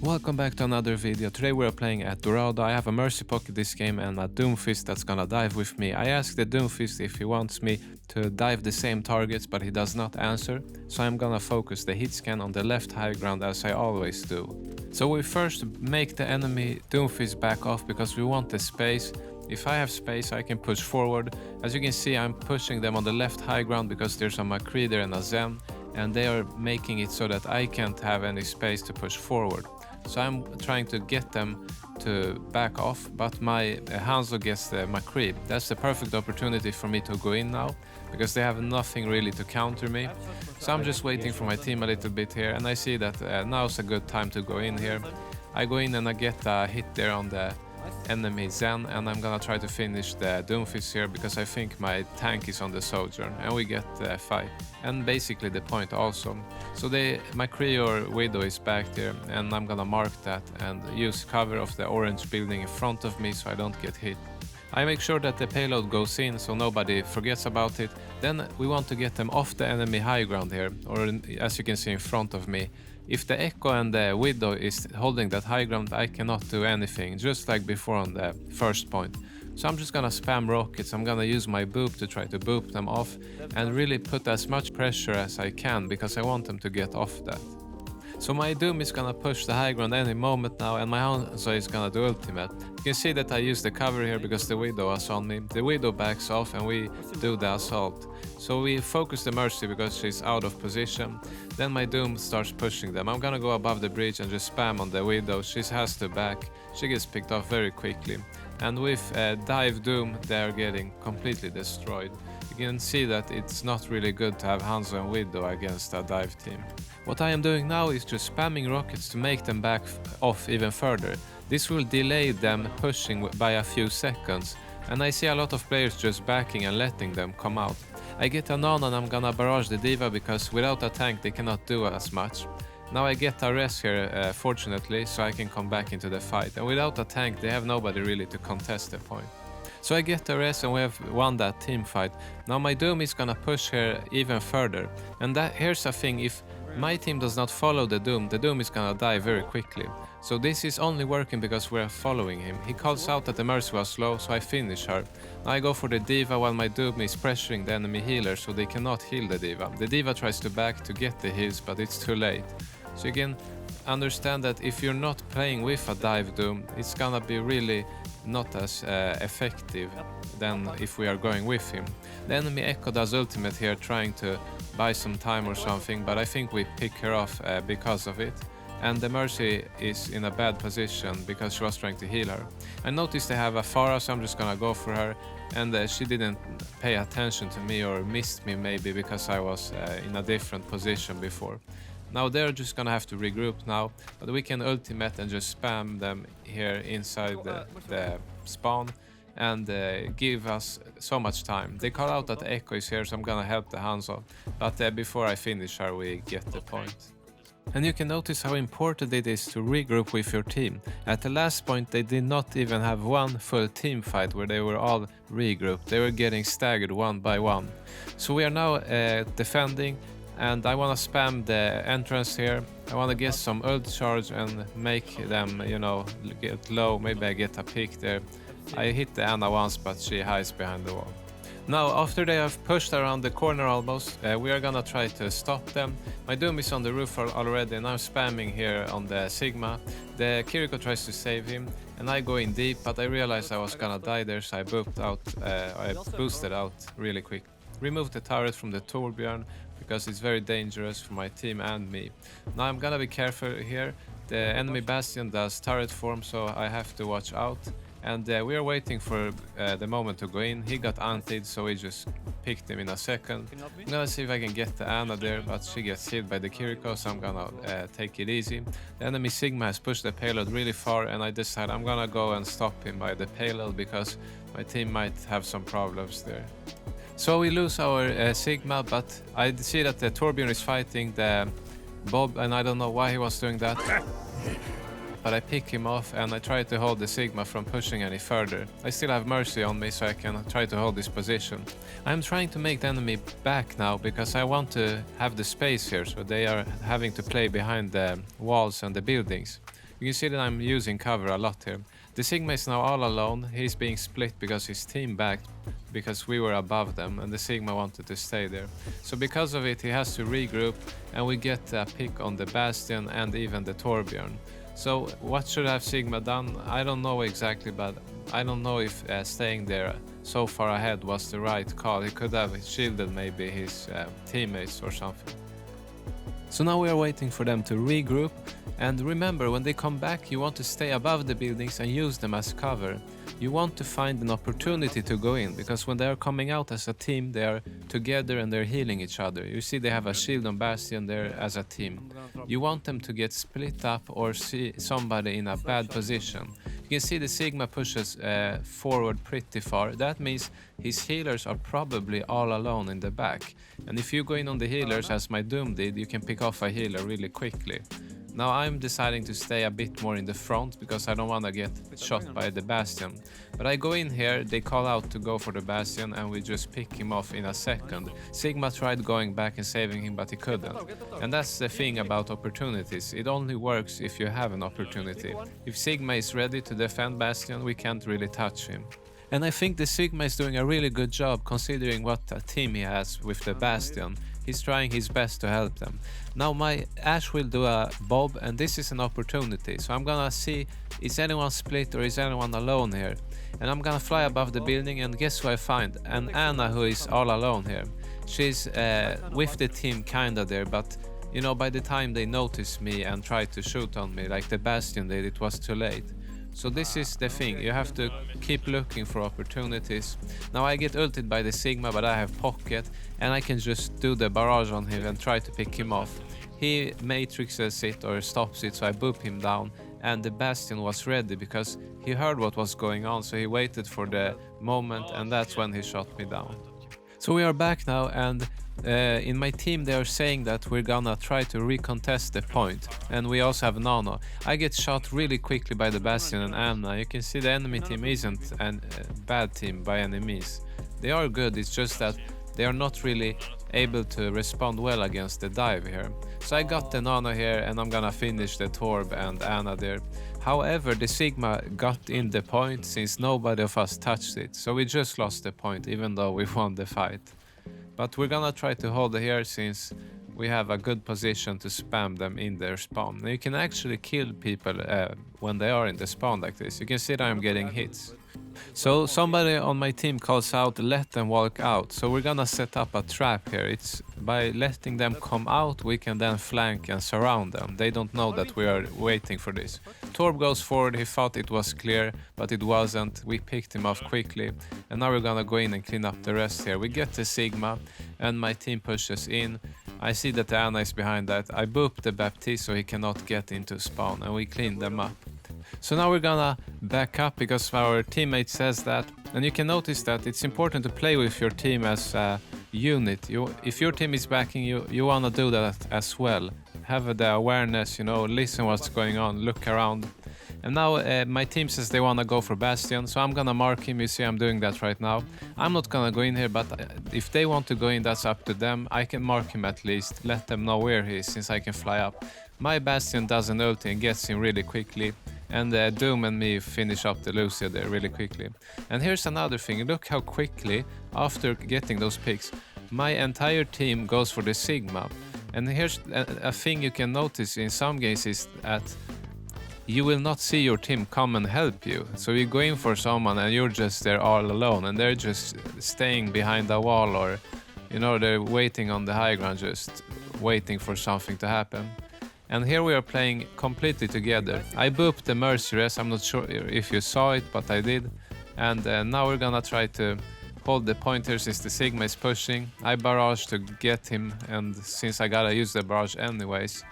Welcome back to another video. Today we're playing at Dorado. I have a Mercy Pocket this game and a Doomfist that's gonna dive with me. I asked the Doomfist if he wants me to dive the same targets, but he does not answer. So I'm gonna focus the hitscan on the left high ground as I always do. So we first make the enemy Doomfist back off because we want the space. If I have space, I can push forward. As you can see, I'm pushing them on the left high ground because there's a McCree there and a Zen, and they are making it so that I can't have any space to push forward. So I'm trying to get them to back off, but my Hanzo gets the McCree. That's the perfect opportunity for me to go in now, because they have nothing really to counter me. So I'm just waiting for my team a little bit here, and I see that now's a good time to go in here. I go in and I get a hit there on the enemy Zen, and I'm gonna try to finish the Doomfist here because I think my tank is on the Sojourn, and we get the fight and basically the point also. So McCree or Widow is back there, and I'm gonna mark that and use cover of the orange building in front of me so I don't get hit. I make sure that the payload goes in so nobody forgets about it. Then we want to get them off the enemy high ground here, or as you can see in front of me. If the Echo and the Widow is holding that high ground, I cannot do anything, just like before on the first point. So I'm just gonna spam rockets. I'm gonna use my boop to try to boop them off and really put as much pressure as I can because I want them to get off that. So my Doom is gonna push the high ground any moment now, and my Hanzo is gonna do ultimate. You can see that I use the cover here because the Widow is on me. The Widow backs off and we do the assault. So we focus the Mercy because she's out of position. Then my Doom starts pushing them. I'm gonna go above the bridge and just spam on the Widow. She has to back. She gets picked off very quickly. And with Dive Doom, they're getting completely destroyed. You can see that it's not really good to have Hanzo and Widow against a dive team. What I am doing now is just spamming rockets to make them back off even further. This will delay them pushing by a few seconds, and I see a lot of players just backing and letting them come out. I get a non and I'm gonna barrage the D.va because without a tank they cannot do as much. Now I get a res here, fortunately, so I can come back into the fight, and without a tank they have nobody really to contest the point. So I get the res and we have won that team fight. Now my Doom is gonna push here even further, and here's the thing: if my team does not follow the Doom is gonna die very quickly. So this is only working because we're following him. He calls out that the Mercy was slow, so I finish her. Now I go for the D.va while my Doom is pressuring the enemy healer so they cannot heal the D.va. The D.va tries to back to get the heals, but it's too late. So you can understand that if you're not playing with a dive Doom, it's gonna be really not as effective than if we are going with him. The enemy Echo does ultimate here, trying to buy some time or something, but I think we pick her off because of it. And the Mercy is in a bad position because she was trying to heal her. I noticed they have a Pharah, so I'm just gonna go for her, and she didn't pay attention to me or missed me maybe because I was in a different position before. Now they're just gonna have to regroup now, but we can ultimate and just spam them here inside the spawn and give us so much time. They call out that Echo is here, so I'm gonna help the Hanzo, but before I finish her we get the point. And you can notice how important it is to regroup with your team. At the last point they did not even have one full team fight where they were all regrouped. They were getting staggered one by one. So we are now defending, and I wanna spam the entrance here. I wanna get some ult charge and make them, you know, get low. Maybe I get a pick there. I hit the Anna once, but she hides behind the wall. Now, after they have pushed around the corner almost, we are gonna try to stop them. My Doom is on the roof already, and I'm spamming here on the Sigma. The Kiriko tries to save him, and I go in deep, but I realized I was gonna die there, so I boosted out really quick. Remove the turret from the Torbjörn because it's very dangerous for my team and me. Now I'm gonna be careful here. The enemy Bastion does turret form, so I have to watch out. And we are waiting for the moment to go in. He got antied, so we just picked him in a second. I'm gonna see if I can get the Anna there, but she gets hit by the Kiriko, so I'm gonna take it easy. The enemy Sigma has pushed the payload really far, and I decide I'm gonna go and stop him by the payload because my team might have some problems there. So we lose our Sigma, but I see that the Torbjörn is fighting the Bob, and I don't know why he was doing that. But I pick him off and I try to hold the Sigma from pushing any further. I still have Mercy on me, so I can try to hold this position. I'm trying to make the enemy back now because I want to have the space here, so they are having to play behind the walls and the buildings. You can see that I'm using cover a lot here. The Sigma is now all alone. He's being split because his team backed because we were above them and the Sigma wanted to stay there. So because of it he has to regroup and we get a pick on the Bastion and even the Torbjorn. So what should have Sigma done? I don't know exactly, but I don't know if staying there so far ahead was the right call. He could have shielded maybe his teammates or something. So now we are waiting for them to regroup, and remember, when they come back you want to stay above the buildings and use them as cover. You want to find an opportunity to go in, because when they are coming out as a team they are together and they're healing each other. You see they have a shield on Bastion there as a team. You want them to get split up or see somebody in a bad position. You can see the Sigma pushes forward pretty far. That means his healers are probably all alone in the back. And if you go in on the healers as my Doom did, you can pick off a healer really quickly. Now I'm deciding to stay a bit more in the front because I don't want to get shot by the Bastion. But I go in here, they call out to go for the Bastion and we just pick him off in a second. Sigma tried going back and saving him but he couldn't. And that's the thing about opportunities, it only works if you have an opportunity. If Sigma is ready to defend Bastion, we can't really touch him. And I think the Sigma is doing a really good job considering what a team he has with the Bastion. He's trying his best to help them. Now my Ash will do a bob and this is an opportunity. So I'm gonna see, is anyone split or is anyone alone here? And I'm gonna fly above the building and guess who I find? An Anna who is all alone here. She's with the team kinda there, but you know, by the time they notice me and try to shoot on me like the Bastion did, it was too late. So this is the thing, you have to keep looking for opportunities. Now I get ulted by the Sigma, but I have pocket and I can just do the barrage on him and try to pick him off. He matrixes it or stops it, so I boop him down, and the Bastion was ready because he heard what was going on, so he waited for the moment and that's when he shot me down. So we are back now, and in my team they are saying that we're gonna try to recontest the point, and we also have Nano. I get shot really quickly by the Bastion and Anna. You can see the enemy team isn't a bad team by any means. They are good, it's just that they are not really able to respond well against the dive here. So I got the Nano here and I'm gonna finish the Torb and Anna there. However, the Sigma got in the point since nobody of us touched it, so we just lost the point even though we won the fight. But we're gonna try to hold it here since we have a good position to spam them in their spawn. Now you can actually kill people when they are in the spawn like this. You can see that I'm getting hits. So somebody on my team calls out, let them walk out. So we're gonna set up a trap here. It's by letting them come out, we can then flank and surround them. They don't know that we are waiting for this. Torb goes forward, he thought it was clear, but it wasn't. We picked him off quickly. And now we're gonna go in and clean up the rest here. We get the Sigma and my team pushes in. I see that the Anna is behind that. I boop the Baptiste so he cannot get into spawn and we clean them up. So now we're gonna back up because our teammate says that, and you can notice that it's important to play with your team as a unit. If your team is backing you, you wanna do that as well. Have the awareness, you know, listen what's going on, look around. And now my team says they wanna go for Bastion, so I'm gonna mark him. You see I'm doing that right now. I'm not gonna go in here, but if they want to go in, that's up to them. I can mark him at least, let them know where he is since I can fly up. My Bastion does an ulti and gets him really quickly. And Doom and me finish up the Lucia there really quickly. And here's another thing, look how quickly, after getting those picks, my entire team goes for the Sigma. And here's a thing you can notice in some games is that you will not see your team come and help you. So you go in for someone and you're just there all alone and they're just staying behind a wall, or you know, they're waiting on the high ground, just waiting for something to happen. And here we are playing completely together. I booped the Merciless, I'm not sure if you saw it, but I did. And now we're gonna try to hold the point here since the Sigma is pushing. I barrage to get him, and since I gotta use the barrage anyways.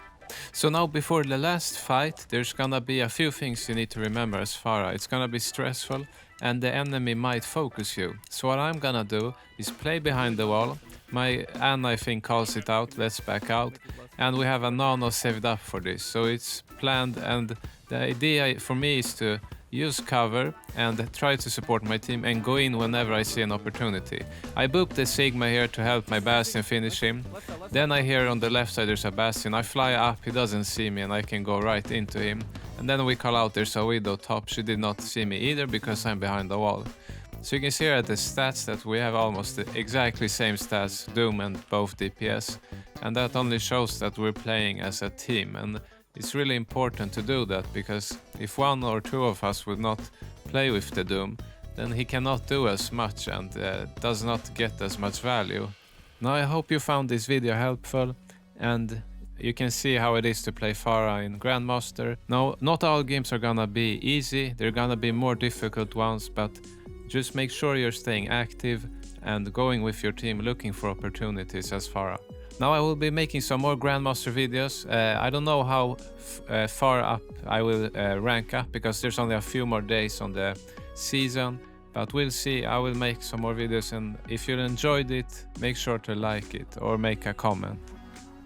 So now before the last fight, there's gonna be a few things you need to remember as Pharah. It's gonna be stressful and the enemy might focus you. So what I'm gonna do is play behind the wall. My Anna, I think, calls it out, let's back out. And we have a Nano saved up for this, so it's planned, and the idea for me is to use cover and try to support my team and go in whenever I see an opportunity. I boop the Sigma here to help my Bastion finish him. Then I hear on the left side there's a Bastion. I fly up, he doesn't see me and I can go right into him. And then we call out there's a widow top. She did not see me either because I'm behind the wall. So you can see here at the stats that we have almost the exactly same stats, Doom and both DPS. And that only shows that we're playing as a team. And it's really important to do that, because if one or two of us would not play with the Doom, then he cannot do as much and does not get as much value. Now I hope you found this video helpful, and you can see how it is to play Pharah in Grandmaster. Now, not all games are gonna be easy, they're gonna be more difficult ones, but just make sure you're staying active and going with your team looking for opportunities as Pharah. Now I will be making some more Grandmaster videos. I don't know how far up I will rank up, because there's only a few more days on the season. But we'll see. I will make some more videos, and if you enjoyed it, make sure to like it or make a comment.